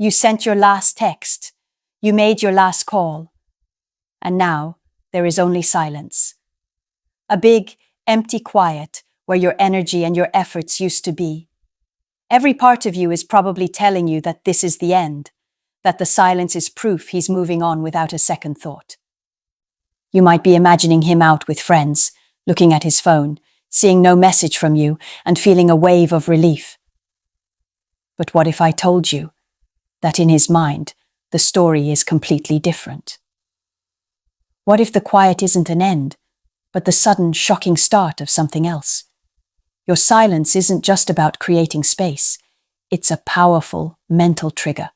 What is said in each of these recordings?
You sent your last text. You made your last call. And now there is only silence. A big, empty quiet where your energy and your efforts used to be. Every part of you is probably telling you that this is the end, that the silence is proof he's moving on without a second thought. You might be imagining him out with friends, looking at his phone, seeing no message from you, and feeling a wave of relief. But what if I told you that in his mind, the story is completely different? What if the quiet isn't an end, but the sudden, shocking start of something else? Your silence isn't just about creating space. It's a powerful mental trigger.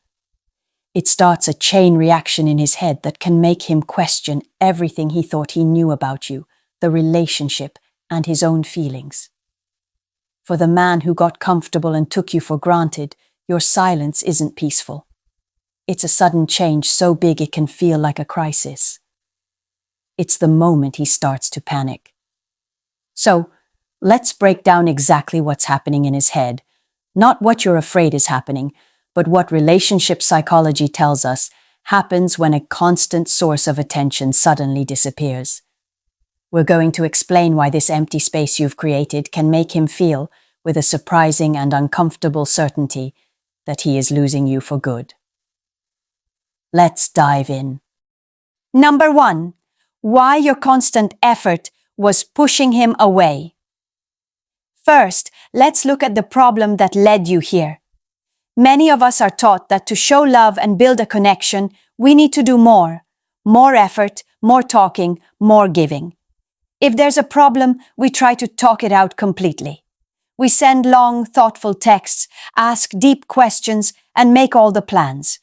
It starts a chain reaction in his head that can make him question everything he thought he knew about you, the relationship, and his own feelings. For the man who got comfortable and took you for granted, your silence isn't peaceful. It's a sudden change so big it can feel like a crisis. It's the moment he starts to panic. So, let's break down exactly what's happening in his head. Not what you're afraid is happening, but what relationship psychology tells us happens when a constant source of attention suddenly disappears. We're going to explain why this empty space you've created can make him feel, with a surprising and uncomfortable certainty, that he is losing you for good. Let's dive in. Number 1. Why your constant effort was pushing him away. First, let's look at the problem that led you here. Many of us are taught that to show love and build a connection, we need to do more. More effort, more talking, more giving. If there's a problem, we try to talk it out completely. We send long, thoughtful texts, ask deep questions, and make all the plans.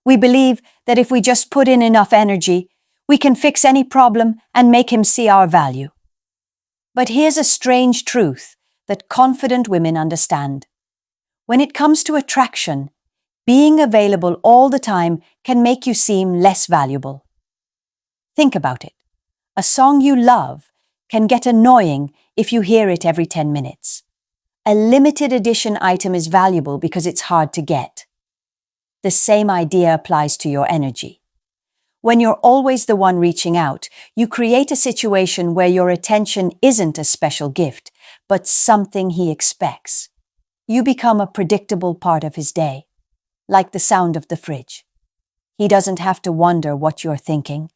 We believe that if we just put in enough energy, we can fix any problem and make him see our value. But here's a strange truth that confident women understand. When it comes to attraction, being available all the time can make you seem less valuable. Think about it. A song you love can get annoying if you hear it every 10 minutes. A limited edition item is valuable because it's hard to get. The same idea applies to your energy. When you're always the one reaching out, you create a situation where your attention isn't a special gift, but something he expects. You become a predictable part of his day, like the sound of the fridge. He doesn't have to wonder what you're thinking,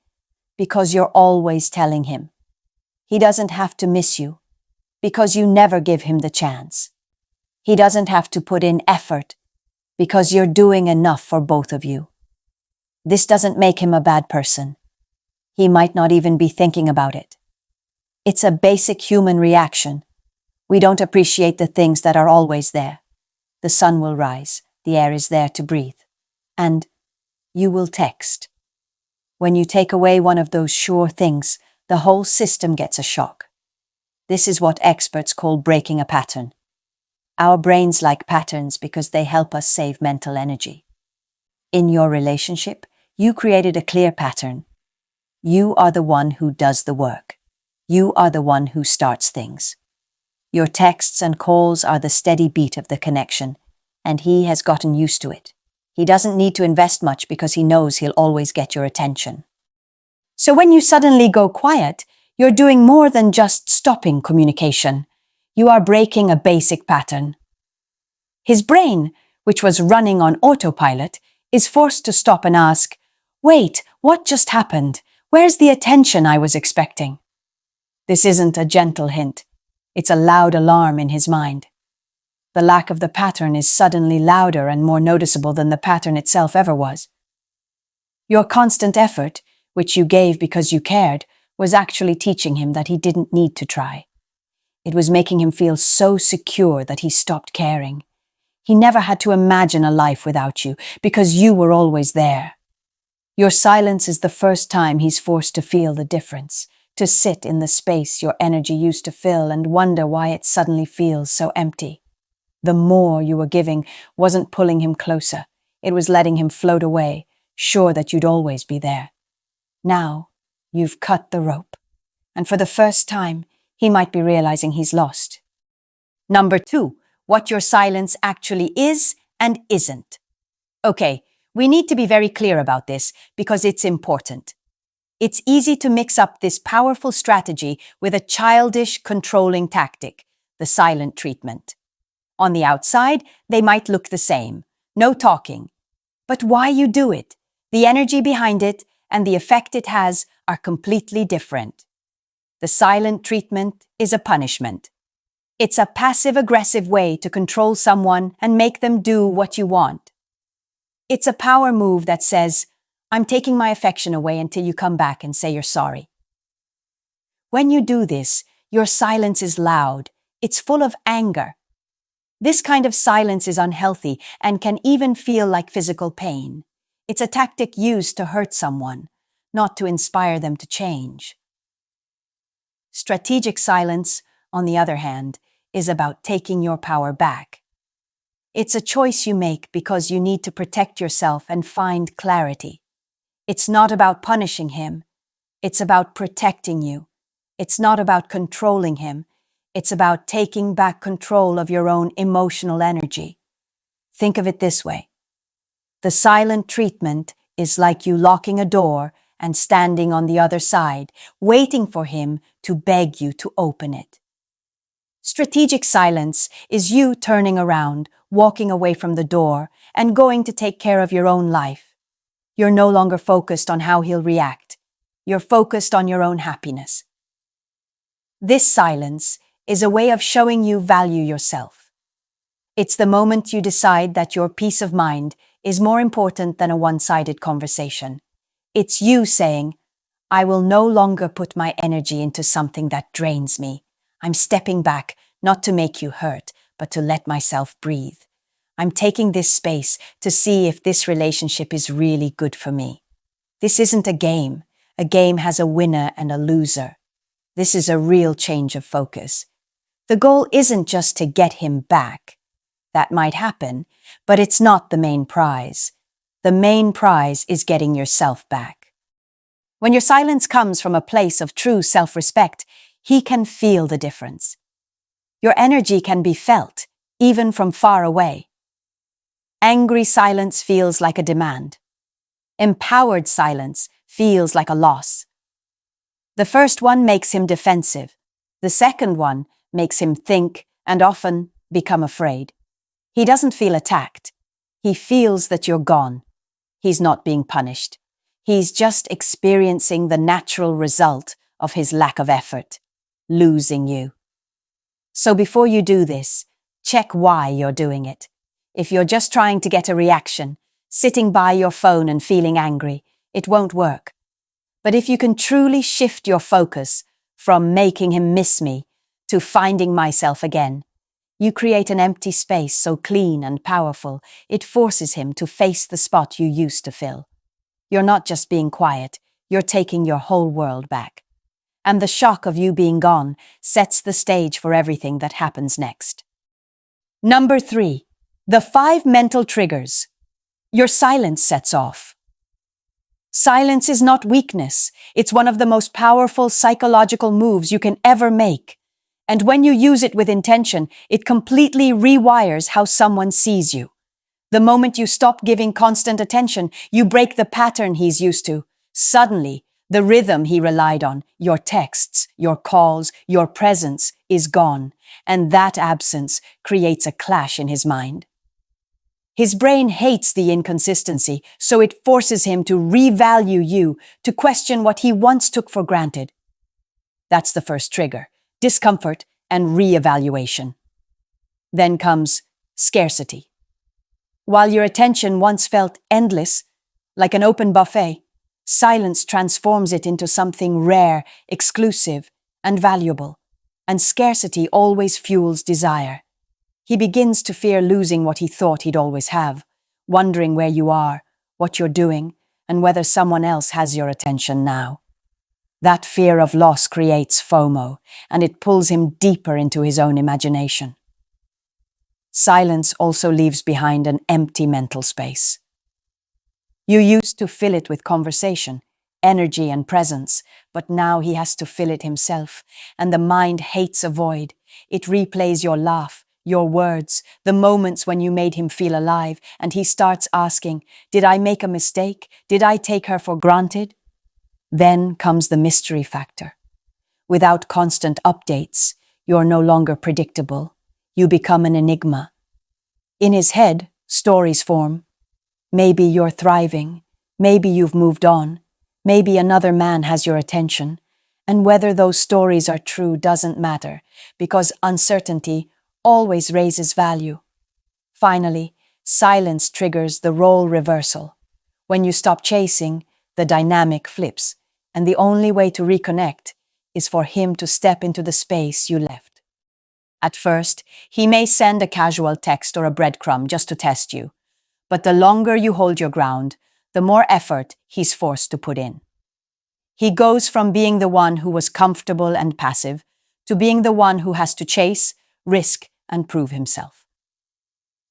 because you're always telling him. He doesn't have to miss you, because you never give him the chance. He doesn't have to put in effort, because you're doing enough for both of you. This doesn't make him a bad person. He might not even be thinking about it. It's a basic human reaction. We don't appreciate the things that are always there. The sun will rise, the air is there to breathe, and you will text. When you take away one of those sure things, the whole system gets a shock. This is what experts call breaking a pattern. Our brains like patterns because they help us save mental energy. In your relationship, you created a clear pattern. You are the one who does the work. You are the one who starts things. Your texts and calls are the steady beat of the connection, and he has gotten used to it. He doesn't need to invest much because he knows he'll always get your attention. So when you suddenly go quiet, you're doing more than just stopping communication. You are breaking a basic pattern. His brain, which was running on autopilot, is forced to stop and ask, "Wait, what just happened? Where's the attention I was expecting?" This isn't a gentle hint. It's a loud alarm in his mind. The lack of the pattern is suddenly louder and more noticeable than the pattern itself ever was. Your constant effort, which you gave because you cared, was actually teaching him that he didn't need to try. It was making him feel so secure that he stopped caring. He never had to imagine a life without you because you were always there. Your silence is the first time he's forced to feel the difference, to sit in the space your energy used to fill and wonder why it suddenly feels so empty. The more you were giving wasn't pulling him closer. It was letting him float away, sure that you'd always be there. Now, you've cut the rope, and for the first time, he might be realizing he's lost. Number 2, what your silence actually is and isn't. Okay, We need to be very clear about this because it's important. It's easy to mix up this powerful strategy with a childish, controlling tactic, the silent treatment. On the outside, they might look the same. No talking. But why you do it, the energy behind it, and the effect it has are completely different. The silent treatment is a punishment. It's a passive-aggressive way to control someone and make them do what you want. It's a power move that says, I'm taking my affection away until you come back and say you're sorry. When you do this, your silence is loud. It's full of anger. This kind of silence is unhealthy and can even feel like physical pain. It's a tactic used to hurt someone, not to inspire them to change. Strategic silence, on the other hand, is about taking your power back. It's a choice you make because you need to protect yourself and find clarity. It's not about punishing him. It's about protecting you. It's not about controlling him. It's about taking back control of your own emotional energy. Think of it this way. The silent treatment is like you locking a door and standing on the other side, waiting for him to beg you to open it. Strategic silence is you turning around, walking away from the door, and going to take care of your own life. You're no longer focused on how he'll react. You're focused on your own happiness. This silence is a way of showing you value yourself. It's the moment you decide that your peace of mind is more important than a one-sided conversation. It's you saying, I will no longer put my energy into something that drains me. I'm stepping back, not to make you hurt, but to let myself breathe. I'm taking this space to see if this relationship is really good for me. This isn't a game. A game has a winner and a loser. This is a real change of focus. The goal isn't just to get him back. That might happen, but it's not the main prize. The main prize is getting yourself back. When your silence comes from a place of true self-respect, he can feel the difference. Your energy can be felt, even from far away. Angry silence feels like a demand. Empowered silence feels like a loss. The first one makes him defensive. The second one makes him think and often become afraid. He doesn't feel attacked. He feels that you're gone. He's not being punished. He's just experiencing the natural result of his lack of effort, losing you. So before you do this, check why you're doing it. If you're just trying to get a reaction, sitting by your phone and feeling angry, it won't work. But if you can truly shift your focus from making him miss me to finding myself again, you create an empty space so clean and powerful, it forces him to face the spot you used to fill. You're not just being quiet, you're taking your whole world back. And the shock of you being gone sets the stage for everything that happens next. Number 3. The 5 mental triggers. Your silence sets off. Silence is not weakness. It's one of the most powerful psychological moves you can ever make. And when you use it with intention, it completely rewires how someone sees you. The moment you stop giving constant attention, you break the pattern he's used to. Suddenly, the rhythm he relied on, your texts, your calls, your presence, is gone, and that absence creates a clash in his mind. His brain hates the inconsistency, so it forces him to revalue you, to question what he once took for granted. That's the first trigger, discomfort and reevaluation. Then comes scarcity. While your attention once felt endless, like an open buffet, silence transforms it into something rare, exclusive, and valuable. And scarcity always fuels desire. He begins to fear losing what he thought he'd always have, wondering where you are, what you're doing, and whether someone else has your attention now. That fear of loss creates FOMO, and it pulls him deeper into his own imagination. Silence also leaves behind an empty mental space. You used to fill it with conversation, energy and presence, but now he has to fill it himself, and the mind hates a void. It replays your laugh, your words, the moments when you made him feel alive, and he starts asking, did I make a mistake? Did I take her for granted? Then comes the mystery factor. Without constant updates, you're no longer predictable. You become an enigma. In his head, stories form. Maybe you're thriving. Maybe you've moved on. Maybe another man has your attention. And whether those stories are true doesn't matter, because uncertainty always raises value. Finally, silence triggers the role reversal. When you stop chasing, the dynamic flips, and the only way to reconnect is for him to step into the space you left. At first, he may send a casual text or a breadcrumb just to test you, but the longer you hold your ground, the more effort he's forced to put in. He goes from being the one who was comfortable and passive to being the one who has to chase, risk, and prove himself.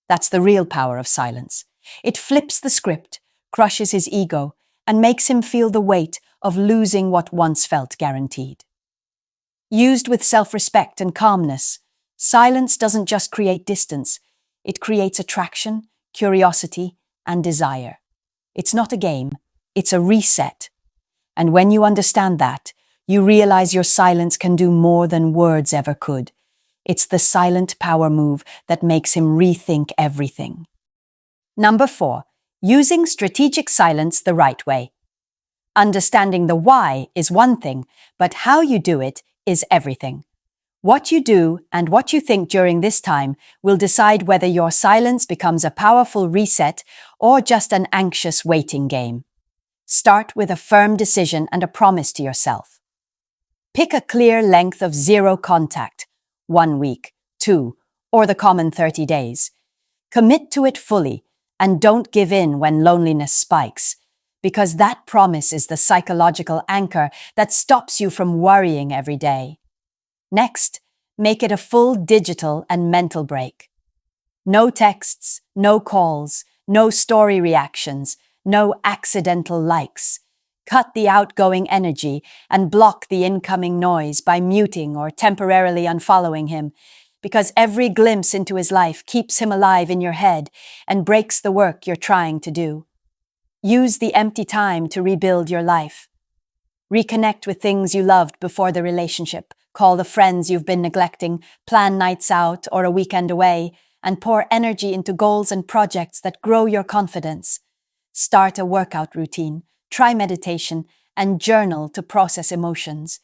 That's the real power of silence. It flips the script, crushes his ego, and makes him feel the weight of losing what once felt guaranteed. Used with self-respect and calmness, silence doesn't just create distance, it creates attraction, curiosity, and desire. It's not a game, it's a reset. And when you understand that, you realize your silence can do more than words ever could. It's the silent power move that makes him rethink everything. Number 4, using strategic silence the right way. Understanding the why is one thing, but how you do it is everything. What you do and what you think during this time will decide whether your silence becomes a powerful reset or just an anxious waiting game. Start with a firm decision and a promise to yourself. Pick a clear length of 0 contact, 1 week, 2, or the common 30 days. Commit to it fully and don't give in when loneliness spikes, because that promise is the psychological anchor that stops you from worrying every day. Next, make it a full digital and mental break. No texts, no calls, no story reactions, no accidental likes. Cut the outgoing energy and block the incoming noise by muting or temporarily unfollowing him, because every glimpse into his life keeps him alive in your head and breaks the work you're trying to do. Use the empty time to rebuild your life. Reconnect with things you loved before the relationship, call the friends you've been neglecting, plan nights out or a weekend away, and pour energy into goals and projects that grow your confidence. Start a workout routine, try meditation, and journal to process emotions.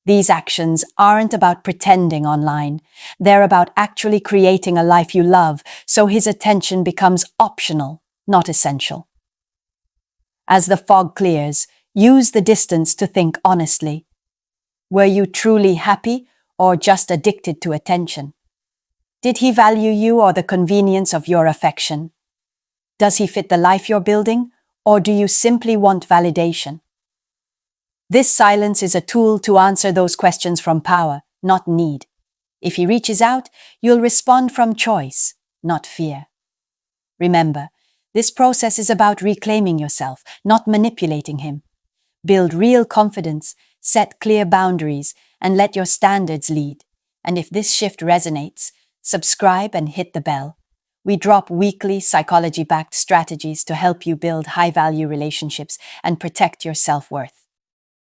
These actions aren't about pretending online. They're about actually creating a life you love, so his attention becomes optional, not essential. As the fog clears, use the distance to think honestly. Were you truly happy or just addicted to attention? Did he value you or the convenience of your affection? Does he fit the life you're building, or do you simply want validation? This silence is a tool to answer those questions from power, not need. If he reaches out, you'll respond from choice, not fear. Remember, this process is about reclaiming yourself, not manipulating him. Build real confidence, set clear boundaries, and let your standards lead. And if this shift resonates, subscribe and hit the bell. We drop weekly psychology-backed strategies to help you build high-value relationships and protect your self-worth.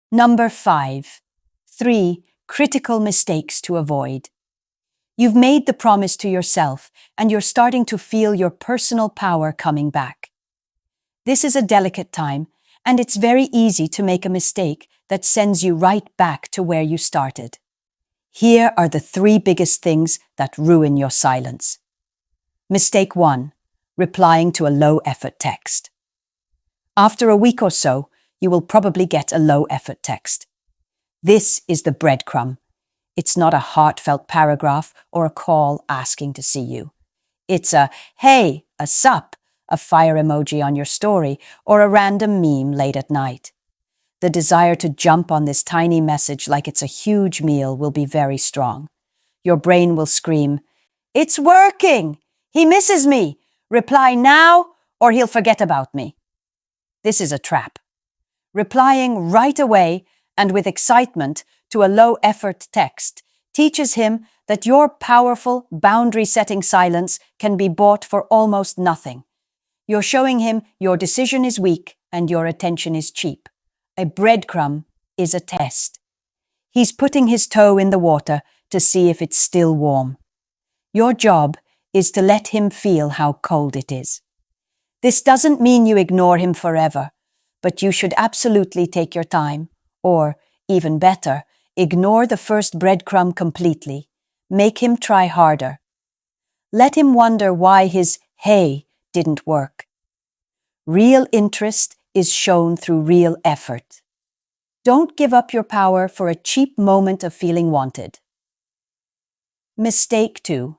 Number 5. 3 critical mistakes to avoid. You've made the promise to yourself, and you're starting to feel your personal power coming back. This is a delicate time, and it's very easy to make a mistake that sends you right back to where you started. Here are the 3 biggest things that ruin your silence. Mistake 1. Replying to a low-effort text. After a week or so, you will probably get a low-effort text. This is the breadcrumb. It's not a heartfelt paragraph or a call asking to see you. It's a, hey, a sup, a fire emoji on your story, or a random meme late at night. The desire to jump on this tiny message like it's a huge meal will be very strong. Your brain will scream, "It's working! He misses me! Reply now, or he'll forget about me." This is a trap. Replying right away and with excitement to a low-effort text teaches him that your powerful, boundary-setting silence can be bought for almost nothing. You're showing him your decision is weak and your attention is cheap. A breadcrumb is a test. He's putting his toe in the water to see if it's still warm. Your job is to let him feel how cold it is. This doesn't mean you ignore him forever, but you should absolutely take your time, or, even better, ignore the first breadcrumb completely. Make him try harder. Let him wonder why his "hey" didn't work. Real interest is shown through real effort. Don't give up your power for a cheap moment of feeling wanted. Mistake 2.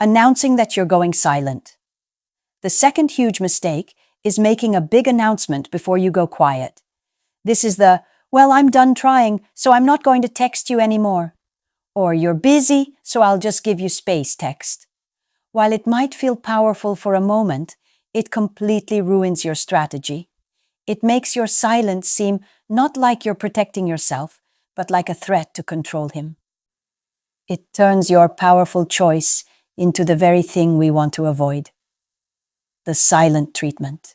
Announcing that you're going silent. The second huge mistake is making a big announcement before you go quiet. This is the, "well, I'm done trying, so I'm not going to text you anymore," or "you're busy, so I'll just give you space" text. While it might feel powerful for a moment, it completely ruins your strategy. It makes your silence seem not like you're protecting yourself, but like a threat to control him. It turns your powerful choice into the very thing we want to avoid. The silent treatment.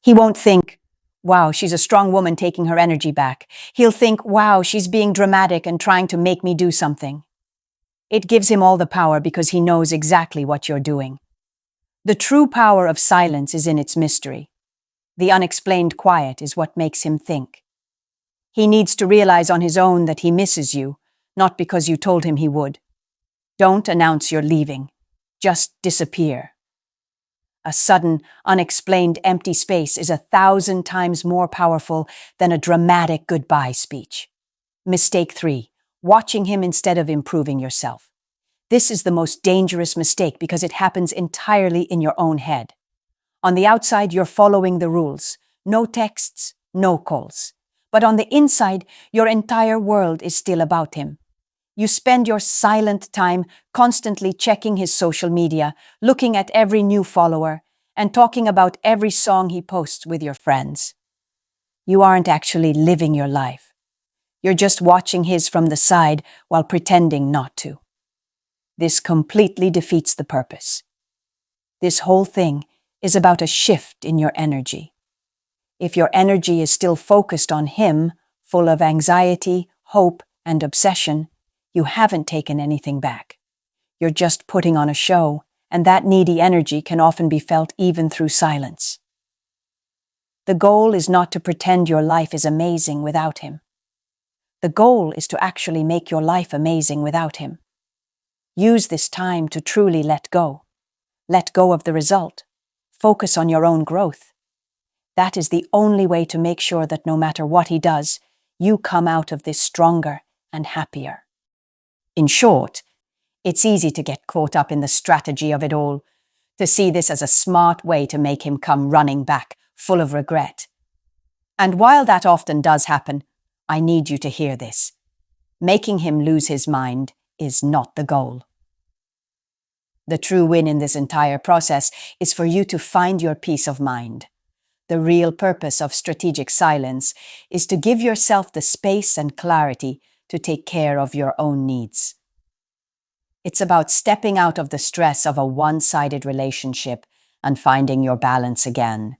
He won't think, "wow, she's a strong woman taking her energy back." He'll think, "wow, she's being dramatic and trying to make me do something." It gives him all the power because he knows exactly what you're doing. The true power of silence is in its mystery. The unexplained quiet is what makes him think. He needs to realize on his own that he misses you, not because you told him he would. Don't announce you're leaving. Just disappear. A sudden, unexplained empty space is 1,000 times more powerful than a dramatic goodbye speech. Mistake 3. Watching him instead of improving yourself. This is the most dangerous mistake because it happens entirely in your own head. On the outside, you're following the rules. No texts, no calls. But on the inside, your entire world is still about him. You spend your silent time constantly checking his social media, looking at every new follower, and talking about every song he posts with your friends. You aren't actually living your life. You're just watching his from the side while pretending not to. This completely defeats the purpose. This whole thing is about a shift in your energy. If your energy is still focused on him, full of anxiety, hope, and obsession, you haven't taken anything back. You're just putting on a show, and that needy energy can often be felt even through silence. The goal is not to pretend your life is amazing without him. The goal is to actually make your life amazing without him. Use this time to truly let go. Let go of the result. Focus on your own growth. That is the only way to make sure that no matter what he does, you come out of this stronger and happier. In short, it's easy to get caught up in the strategy of it all, to see this as a smart way to make him come running back, full of regret. And while that often does happen, I need you to hear this. Making him lose his mind is not the goal. The true win in this entire process is for you to find your peace of mind. The real purpose of strategic silence is to give yourself the space and clarity to take care of your own needs. It's about stepping out of the stress of a one-sided relationship and finding your balance again.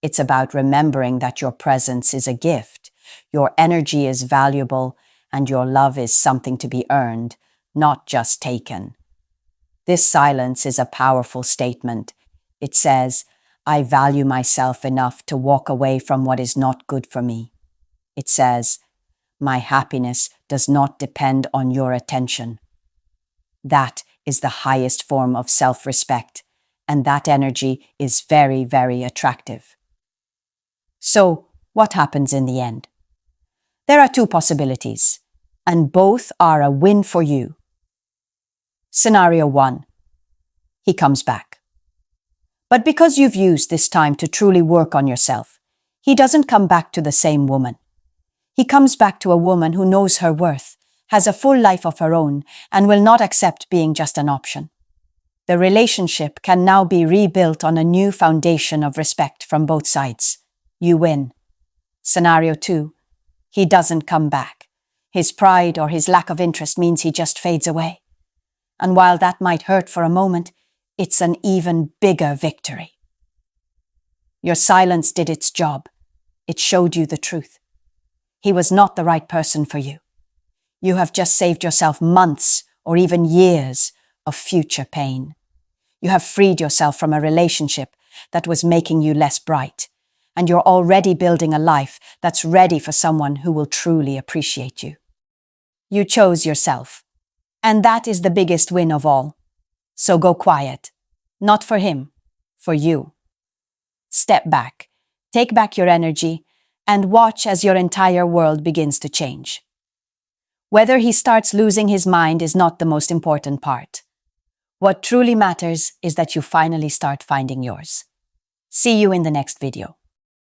It's about remembering that your presence is a gift, your energy is valuable, and your love is something to be earned, not just taken. This silence is a powerful statement. It says, "I value myself enough to walk away from what is not good for me." It says, "My happiness does not depend on your attention." That is the highest form of self-respect, and that energy is very, very attractive. So, what happens in the end? There are two possibilities, and both are a win for you. Scenario 1. He comes back. But because you've used this time to truly work on yourself, he doesn't come back to the same woman. He comes back to a woman who knows her worth, has a full life of her own, and will not accept being just an option. The relationship can now be rebuilt on a new foundation of respect from both sides. You win. Scenario 2. He doesn't come back. His pride or his lack of interest means he just fades away. And while that might hurt for a moment, it's an even bigger victory. Your silence did its job. It showed you the truth. He was not the right person for you. You have just saved yourself months or even years of future pain. You have freed yourself from a relationship that was making you less bright, and you're already building a life that's ready for someone who will truly appreciate you. You chose yourself, and that is the biggest win of all. So go quiet. Not for him, for you. Step back, take back your energy, and watch as your entire world begins to change. Whether he starts losing his mind is not the most important part. What truly matters is that you finally start finding yours. See you in the next video.